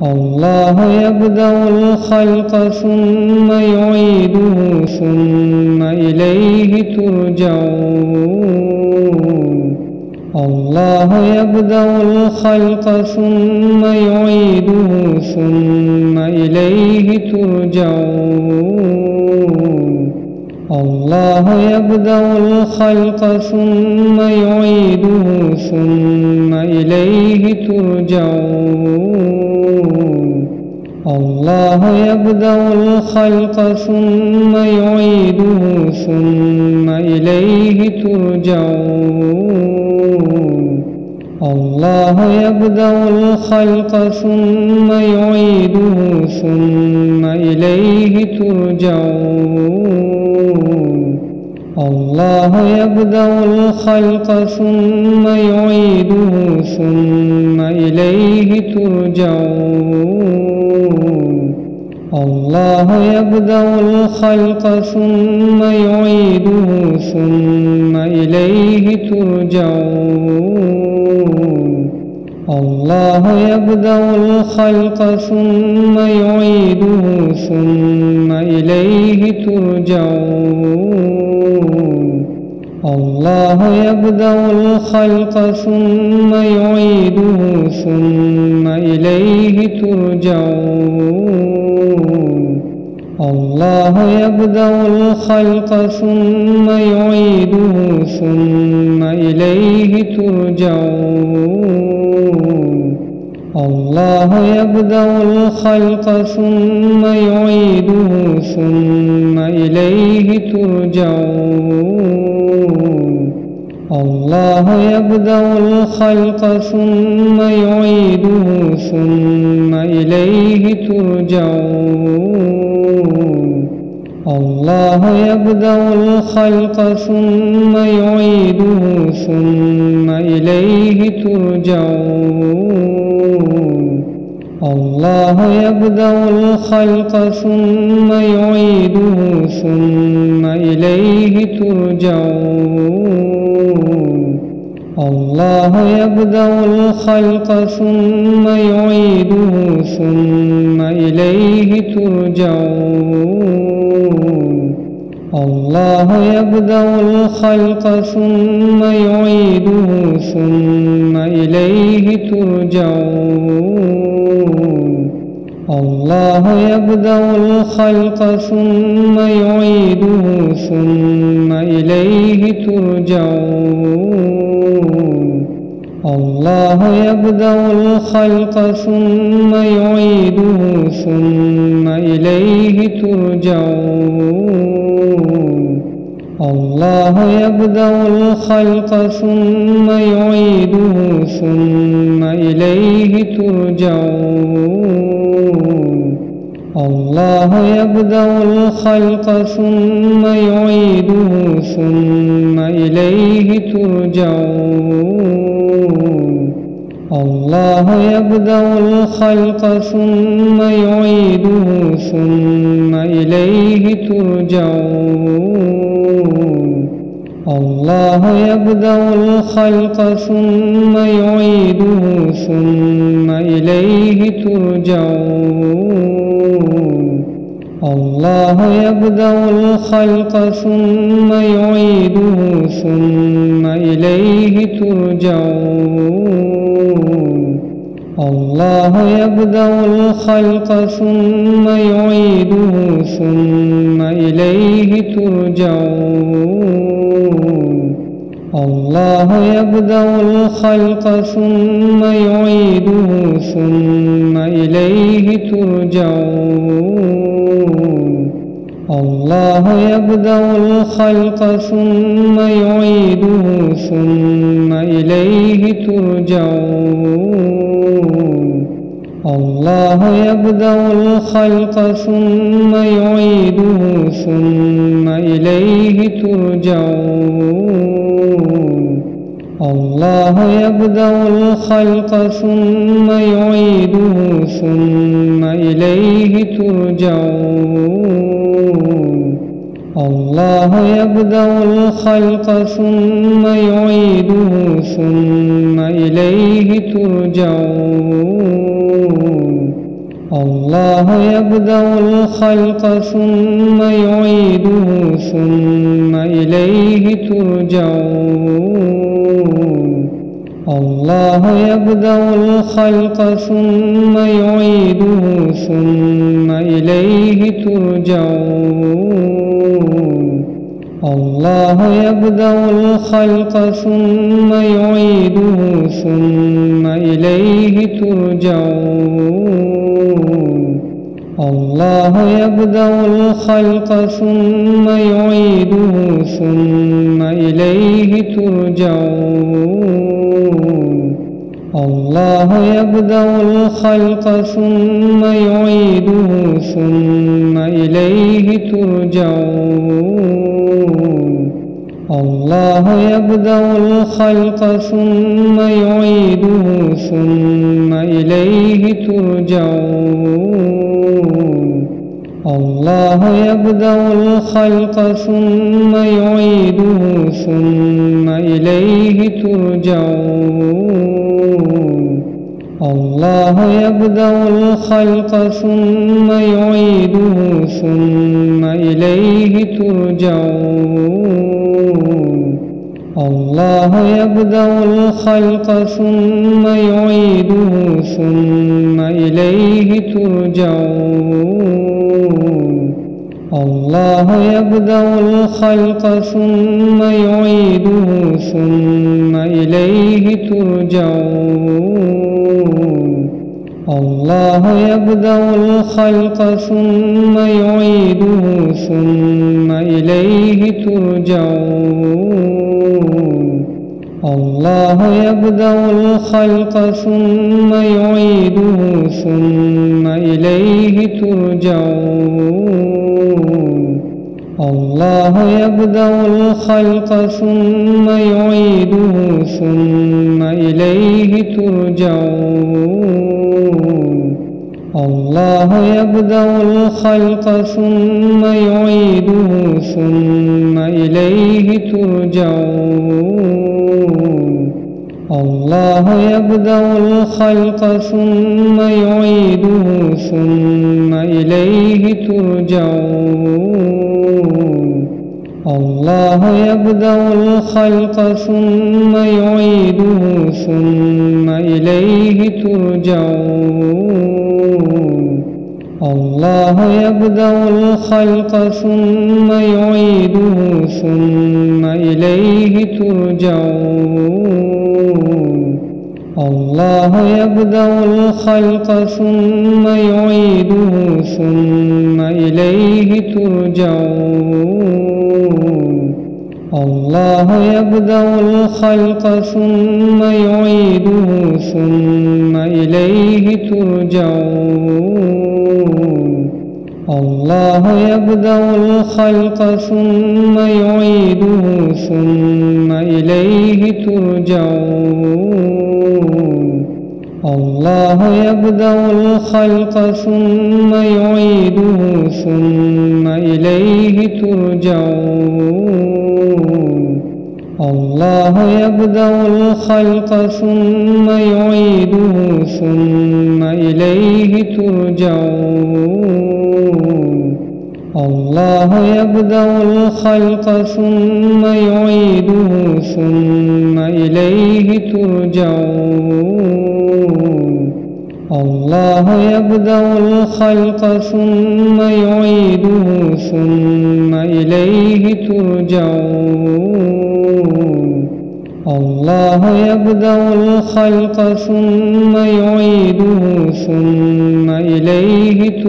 الله يبدأ الخلق ثم يعيده ثم إليه ترجعون. الله يبدأ الخلق ثم يعيده ثم إليه ترجعون. الله يبدأ الخلق ثم يعيده ثم إليه ترجعون. الله يبدأ الخلق ثم يعيده ثم إليه ترجعون. الله يبدأ الخلق ثم يعيده ثم إليه ترجعون. الله يبدأ الخلق ثم يعيده ثم إليه ترجعون. الله يبدأ الخلق ثم يعيده ثم إليه ترجعون. الله يبدأ الخلق ثم يعيده ثم إليه ترجعون. الله يبدأ الخلق ثم يعيده ثم إليه ترجعون. الله يبدأ الخلق ثم يعيده ثم إليه ترجعون. الله يبدأ الخلق ثم يعيده ثم إليه ترجعون. الله يبدأ الخلق ثم يعيده ثم إليه ترجعون. الله يبدأ الخلق ثم يعيده ثم إليه ترجعون. الله يبدأ الخلق ثم يعيده ثم إليه ترجعون. الله يبدأ الخلق ثم يعيده ثم إليه ترجعون. الله يبدأ الخلق ثم يعيده ثم إليه ترجعون. الله يبدأ الخلق ثم يعيده ثم إليه ترجعون. الله يبدأ الخلق ثم يعيده ثم إليه ترجعون. الله يبدأ الخلق ثم يعيده ثم إليه ترجعون. الله يبدأ الخلق ثم يعيده ثم إليه ترجعون. الله يبدأ الخلق ثم يعيده ثم إليه ترجعون. الله يبدأ الخلق ثم يعيده ثم إليه ترجعون. الله يبدأ الخلق ثم يعيده ثم إليه ترجعون. الله يبدأ الخلق ثم يعيده ثم إليه ترجعون. الله يبدأ الخلق ثم يعيده ثم إليه ترجعون. الله يبدأ الخلق ثم يعيده ثم إليه ترجعون. الله يبدأ الخلق ثم يعيده ثم إليه ترجعون. الله يبدأ الخلق ثم يعيده ثم إليه ترجعون. الله يبدأ الخلق ثم يعيده ثم إليه ترجعون. الله يبدأ الخلق ثم يعيده ثم إليه ترجعون. الله يبدأ الخلق ثم يعيده ثم إليه ترجعون. الله يبدأ الخلق ثم يعيده ثم إليه ترجعون. الله يبدأ الخلق ثم يعيده ثم إليه ترجعون. الله يبدأ الخلق ثم يعيده ثم إليه ترجعون. الله يبدأ الخلق ثم يعيده ثم إليه ترجعون. الله يبدأ الخلق ثم يعيده ثم إليه ترجعون. الله يبدأ الخلق ثم يعيده ثم إليه ترجعون. الله يبدأ الخلق ثم يعيده ثم إليه ترجعون. الله يبدأ الخلق ثم يعيده ثم إليه ترجعون. الله يبدأ الخلق ثم يعيده ثم إليه ترجعون. الله يبدأ الخلق ثم يعيده ثم إليه ترجعون. الله يبدأ الخلق ثم يعيده ثم إليه ترجعون. الله يبدأ الخلق ثم يعيده ثم إليه ترجعون. الله يبدأ الخلق ثم يعيده ثم إليه ترجعون. الله يبدأ الخلق ثم يعيده ثم إليه ترجعون. الله يبدأ الخلق ثم يعيده ثم إليه ترجعون. الله يبدأ الخلق ثم يعيده ثم إليه ترجعون. الله يبدأ الخلق ثم يعيده ثم إليه ترجعون. الله يبدأ الخلق ثم يعيده ثم إليه ترجعون. الله يبدأ الخلق ثم يعيده ثم إليه ترجعون. الله يبدأ الخلق ثم يعيده ثم إليه ترجعون. الله يبدأ الخلق ثم يعيده ثم إليه ترجعون. الله يبدأ الخلق ثم يعيده ثم إليه ترجعون. الله يبدأ الخلق ثم يعيده ثم إليه ترجعون.